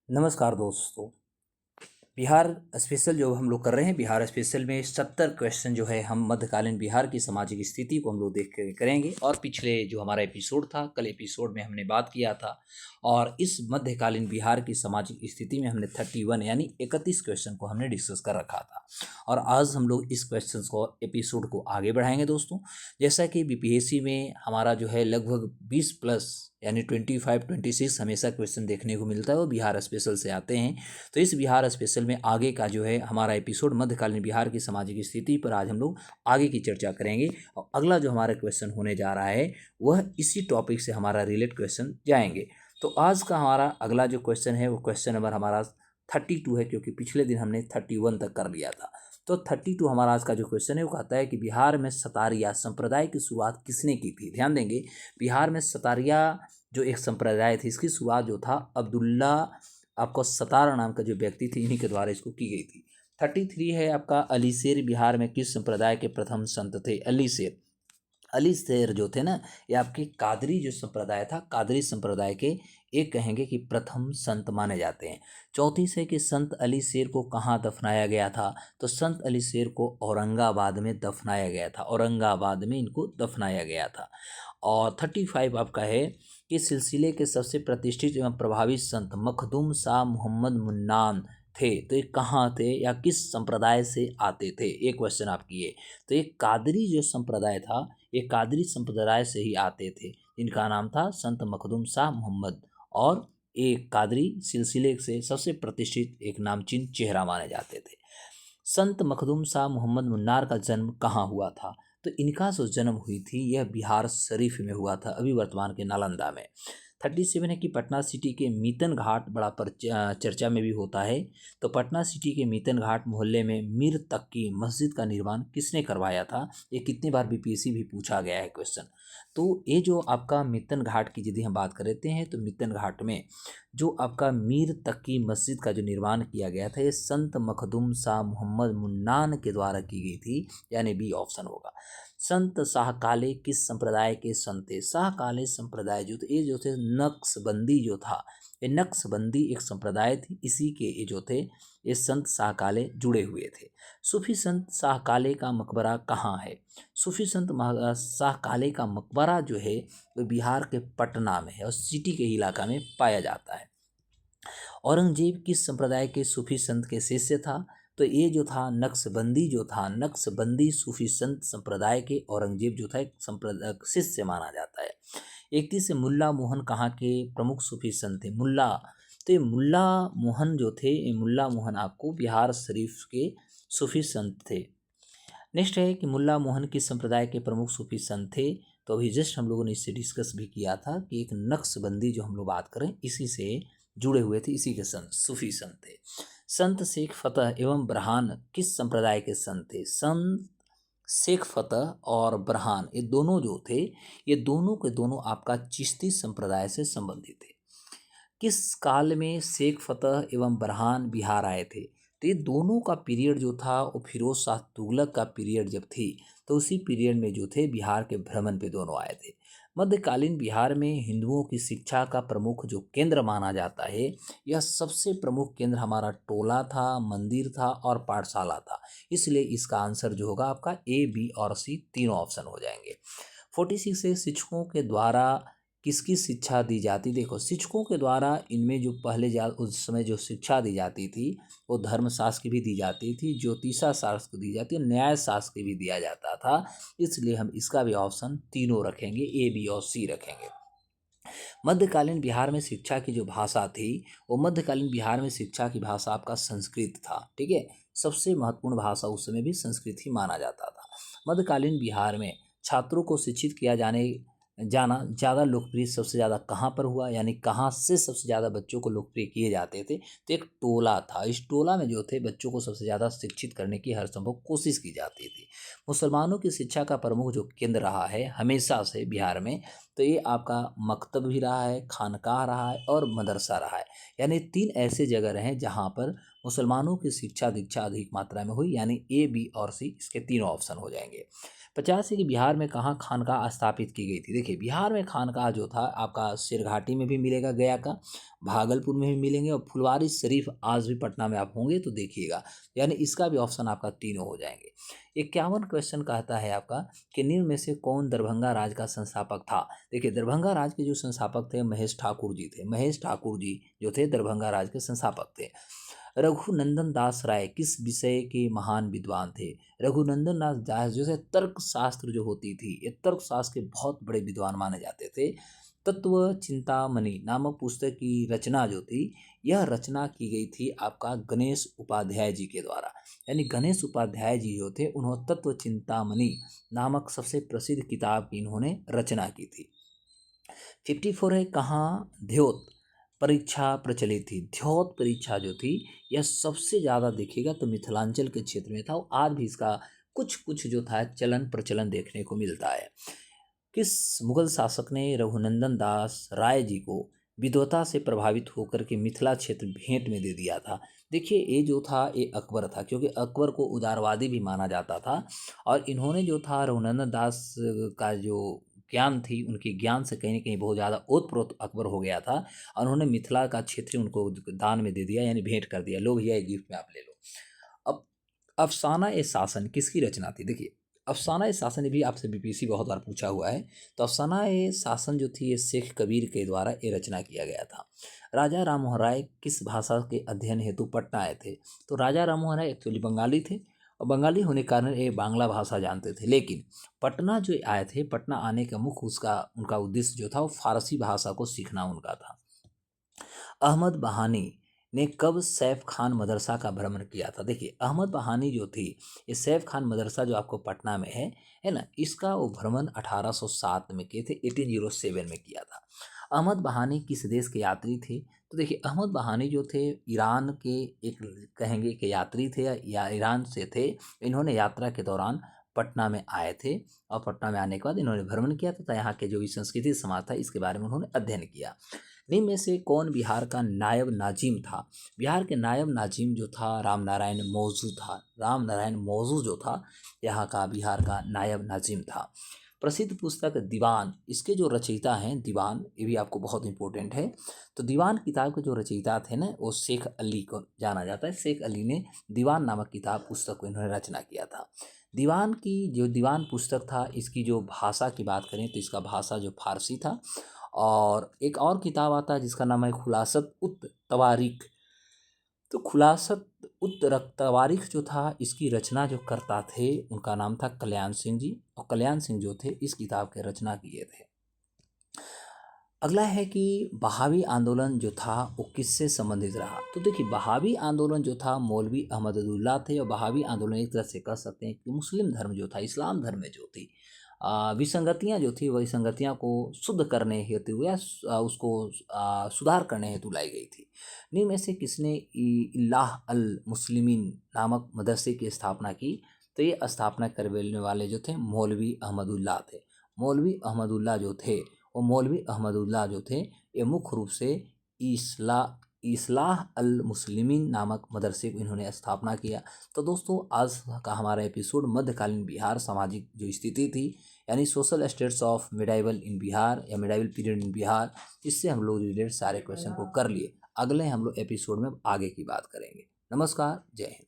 नमस्कार दोस्तों। बिहार स्पेशल जो हम लोग कर रहे हैं, बिहार स्पेशल में 70 क्वेश्चन जो है हम मध्यकालीन बिहार की सामाजिक स्थिति को हम लोग देख के करेंगे। और पिछले जो हमारा एपिसोड था, कल एपिसोड में हमने बात किया था और इस मध्यकालीन बिहार की सामाजिक स्थिति में हमने 31 यानी 31 क्वेश्चन को हमने डिस्कस कर रखा था। और आज हम लोग इस क्वेश्चन को एपिसोड को आगे बढ़ाएंगे दोस्तों। जैसा कि बीपीएससी में हमारा जो है लगभग 20 प्लस यानी 25-26 हमेशा क्वेश्चन देखने को मिलता है, वो बिहार स्पेशल से आते हैं। तो इस बिहार स्पेशल में आगे का जो है हमारा एपिसोड मध्यकालीन बिहार की सामाजिक स्थिति पर आज हम लोग आगे की चर्चा करेंगे। और अगला जो हमारा क्वेश्चन होने जा रहा है वह इसी टॉपिक से हमारा रिलेट क्वेश्चन जाएंगे। तो आज का हमारा अगला जो क्वेश्चन है वो क्वेश्चन नंबर हमारा 32 है, क्योंकि पिछले दिन हमने 31 तक कर लिया था। तो 32 हमारा आज का जो क्वेश्चन है वो कहता है कि बिहार में सतारिया संप्रदाय की शुरुआत किसने की थी। ध्यान देंगे, बिहार में सतारिया जो एक संप्रदाय थी, इसकी शुरुआत जो था अब्दुल्ला आपको सतारा नाम का जो व्यक्ति थे, इन्हीं के द्वारा इसको की गई थी। 33 है आपका अलीशेर बिहार में किस संप्रदाय के प्रथम संत थे। अलीशेर, अलीशेर जो थे ना, ये आपके कादरी जो संप्रदाय था, कादरी संप्रदाय के एक कहेंगे कि प्रथम संत माने जाते हैं। 34 है कि संत अलीशेर को कहाँ दफनाया गया था। तो संत अलीशेर को औरंगाबाद में दफनाया गया था, औरंगाबाद में इनको दफनाया गया था। और 35 आपका है कि सिलसिले के सबसे प्रतिष्ठित एवं प्रभावी संत मखदूम शाह मोहम्मद मुन्नान थे। तो ये कहाँ थे या किस संप्रदाय से आते थे, एक क्वेश्चन आपकी है। तो ये कादरी जो संप्रदाय था, ये कादरी संप्रदाय से ही आते थे। इनका नाम था संत मखदूम शाह मोहम्मद, और एक कादरी सिलसिले से सबसे प्रतिष्ठित एक नामचीन चेहरा माने जाते थे। संत मखदूम शाह मोहम्मद मुन्नार का जन्म कहाँ हुआ था। तो इनका जो जन्म हुई थी यह बिहार शरीफ में हुआ था, अभी वर्तमान के नालंदा में। 37 है कि पटना सिटी के मीतन घाट बड़ा चर्चा में भी होता है। तो पटना सिटी के मीतन घाट मोहल्ले में मीर तक्की मस्जिद का निर्माण किसने करवाया था। ये कितनी बार बीपीएससी भी पूछा गया है क्वेश्चन। तो ये जो आपका मीतन घाट की यदि हम बात करते हैं, तो मीतन घाट में जो आपका मीर तकी मस्जिद का जो निर्माण किया गया था, ये संत मखदूम शाह मोहम्मद मुन्नान के द्वारा की गई थी, यानी बी ऑप्शन होगा। संत शाहकाले किस संप्रदाय के संत थे। शाहकाले संप्रदाय जो थे, ये जो थे नक्शबंदी जो था, ये नक्शबंदी एक संप्रदाय थी, इसी के ये जो थे ये संत शाहकाले जुड़े हुए थे। सूफी संत शाहकाले का मकबरा कहाँ है। सूफी संत शाहकाले का मकबरा जो है वो बिहार के पटना में है और सिटी के इलाका में पाया जाता है। औरंगजेब किस संप्रदाय के सूफी संत के शिष्य था। तो ये जो था नक्शबंदी जो था, नक्शबंदी सूफी संत संप्रदाय के औरंगजेब जो था एक संप्रदाय शिष्य माना जाता है। 31 से मुल्ला मोहन कहाँ के प्रमुख सूफी संत थे। मुल्ला, तो ये मुल्ला मोहन जो थे, ये मुल्ला मोहन आपको बिहार शरीफ के सूफी संत थे। नेक्स्ट है कि मुल्ला मोहन किस संप्रदाय के प्रमुख सूफी संत थे। तो अभी जस्ट हम लोगों ने इससे डिस्कस भी किया था कि एक नक्शबंदी जो हम लोग बात करें इसी से जुड़े हुए थे, इसी के संत सूफी संत थे। संत शेख फतह एवं ब्रहान किस संप्रदाय के संत थे। संत शेख फतह और ब्रहान ये दोनों जो थे, ये दोनों के दोनों आपका चिश्ती संप्रदाय से संबंधित थे। किस काल में शेख फतह एवं ब्रहान बिहार आए थे। तो ये दोनों का पीरियड जो था वो फिरोज शाह तुगलक का पीरियड जब थी, तो उसी पीरियड में जो थे बिहार के भ्रमण पे दोनों आए थे। मध्यकालीन बिहार में हिंदुओं की शिक्षा का प्रमुख जो केंद्र माना जाता है, यह सबसे प्रमुख केंद्र हमारा टोला था, मंदिर था और पाठशाला था। इसलिए इसका आंसर जो होगा आपका ए, बी और सी तीनों ऑप्शन हो जाएंगे। 46 से शिक्षकों के द्वारा किसकी शिक्षा दी जाती। देखो, शिक्षकों के द्वारा इनमें जो पहले उस समय जो शिक्षा दी जाती थी वो धर्मशास्त्र की भी दी जाती थी, ज्योतिषा शास्त्र की दी जाती है, न्याय शास्त्र की भी दिया जाता था। इसलिए हम इसका भी ऑप्शन तीनों रखेंगे, ए, बी और सी रखेंगे। मध्यकालीन बिहार में शिक्षा की जो भाषा थी, वो मध्यकालीन बिहार में शिक्षा की भाषा आपका संस्कृत था। ठीक है, सबसे महत्वपूर्ण भाषा उस समय भी संस्कृत ही माना जाता था। मध्यकालीन बिहार में छात्रों को शिक्षित किया जाना ज़्यादा लोकप्रिय सबसे ज़्यादा कहाँ पर हुआ, यानी कहाँ से सबसे ज़्यादा बच्चों को लोकप्रिय किए जाते थे। तो एक टोला था, इस टोला में जो थे बच्चों को सबसे ज़्यादा शिक्षित करने की हर संभव कोशिश की जाती थी। मुसलमानों की शिक्षा का प्रमुख जो केंद्र रहा है हमेशा से बिहार में, तो ये आपका मकतब भी रहा है, खानकाह रहा है और मदरसा रहा है। यानी 3 ऐसे जगह रहे जहाँ पर मुसलमानों की शिक्षा दीक्षा अधिक मात्रा में हुई, यानी ए, बी और सी इसके तीनों ऑप्शन हो जाएंगे। 85 की बिहार में कहाँ खानका स्थापित की गई थी? देखिए बिहार में खानका जो था आपका सिरघाटी में भी मिलेगा, गया का, भागलपुर में भी मिलेंगे और फुलवारी शरीफ आज भी पटना में आप होंगे तो देखिएगा, यानी इसका भी ऑप्शन आपका तीनों हो जाएंगे। 51 क्वेश्चन कहता है आपका कि निम्न में से कौन दरभंगा राज का संस्थापक था? देखिए दरभंगा राज के जो संस्थापक थे महेश ठाकुर जी थे। महेश ठाकुर जी जो थे दरभंगा राज के संस्थापक थे। रघुनंदन दास राय किस विषय के महान विद्वान थे? रघुनंदन दास जो है तर्क शास्त्र जो होती थी, ये तर्क शास्त्र के बहुत बड़े विद्वान माने जाते थे। तत्व चिंतामणि नामक पुस्तक की रचना जो थी, यह रचना की गई थी आपका गणेश उपाध्याय जी के द्वारा। यानी गणेश उपाध्याय जी जो थे उन्होंने तत्व चिंतामणि नामक सबसे प्रसिद्ध किताब की इन्होंने रचना की थी। 54 है कहाँ द्योत परीक्षा प्रचलित थी? द्योत परीक्षा जो थी यह सबसे ज़्यादा देखिएगा तो मिथिलांचल के क्षेत्र में था और आज भी इसका कुछ कुछ जो था चलन प्रचलन देखने को मिलता है। किस मुगल शासक ने रघुनंदन दास राय जी को विद्वता से प्रभावित होकर के मिथिला क्षेत्र भेंट में दे दिया था? देखिए ये जो था ये अकबर था, क्योंकि अकबर को उदारवादी भी माना जाता था और इन्होंने जो था रघुनंदन दास का जो ज्ञान थी, उनके ज्ञान से कहीं ना कहीं बहुत ज़्यादा ओतप्रोत अकबर हो गया था और उन्होंने मिथिला का क्षेत्र उनको दान में दे दिया, यानी भेंट कर दिया, लो भैया गिफ्ट में आप ले लो। अब अफसाना ए शासन किसकी रचना थी? देखिए अफसाना ए शासन ये भी आपसे बीपीएससी बहुत बार पूछा हुआ है। तो अफसाना ए शासन जो थी ये शेख कबीर के द्वारा ये रचना किया गया था। राजा राममोहन राय किस भाषा के अध्ययन हेतु पटना आए थे? तो राजा राममोहन राय एक्चुअली बंगाली थे और बंगाली होने के कारण ये बांग्ला भाषा जानते थे, लेकिन पटना जो आए थे, पटना आने का मुख्य उनका उद्देश्य जो था वो फारसी भाषा को सीखना उनका था। अहमद बहानी ने कब सैफ खान मदरसा का भ्रमण किया था? देखिए अहमद बहानी जो थी, ये सैफ खान मदरसा जो आपको पटना में है ना, इसका वो भ्रमण 1807 में किए थे, 1807 में किया था। अहमद बहानी किस देश के यात्री थे? तो देखिए अहमद बहानी जो थे ईरान के एक कहेंगे कि यात्री थे या ईरान से थे। इन्होंने यात्रा के दौरान पटना में आए थे और पटना में आने के बाद इन्होंने भ्रमण किया तथा यहाँ के जो भी संस्कृति समाज था इसके बारे में उन्होंने अध्ययन किया। निम्न में से कौन बिहार का नायब नाजिम था? बिहार के नायब नाजिम जो था राम नारायण मौजू था। राम नारायण मौजू जो था यहाँ का बिहार का नायब नाजिम था। प्रसिद्ध पुस्तक दीवान, इसके जो रचयिता हैं दीवान, ये भी आपको बहुत इंपॉर्टेंट है। तो दीवान किताब के जो रचयिता थे ना वो शेख अली को जाना जाता है। शेख अली ने दीवान नामक किताब पुस्तक को इन्होंने रचना किया था। दीवान की जो दीवान पुस्तक था इसकी जो भाषा की बात करें तो इसका भाषा जो फारसी था। और एक और किताब आता है जिसका नाम है खुलासत उत तवारीख। तो खुलासत उत तवारीख जो था इसकी रचना जो करता थे उनका नाम था कल्याण सिंह जी, और कल्याण सिंह जो थे इस किताब के रचना किए थे। अगला है कि बहावी आंदोलन जो था वो किससे संबंधित रहा? तो देखिए बहावी आंदोलन जो था मौलवी अहमदुल्लाह थे और बहावी आंदोलन एक तरह से कह सकते हैं कि मुस्लिम धर्म जो था, इस्लाम धर्म में जो थी विसंगतियाँ जो थी वही संगतियाँ को शुद्ध करने हेतु या उसको सुधार करने हेतु लाई गई थी। निम्न में से किसने इल्लाह अल मुस्लिमीन नामक मदरसे की स्थापना की? तो ये स्थापना करने वाले जो थे मौलवी अहमदुल्लाह थे। मौलवी अहमदुल्लाह जो थे वो मौलवी अहमदुल्लाह जो थे ये मुख्य रूप से इस्लाह अल मुस्लिमीन नामक मदरसे को इन्होंने स्थापना किया। तो दोस्तों आज का हमारा एपिसोड मध्यकालीन बिहार सामाजिक जो स्थिति थी, यानी सोशल स्टेट्स ऑफ मिडाइवल इन बिहार या मिडाइवल पीरियड इन बिहार, इससे हम लोग रिलेटेड सारे क्वेश्चन को कर लिए। अगले हम लोग एपिसोड में आगे की बात करेंगे। नमस्कार, जय हिंद।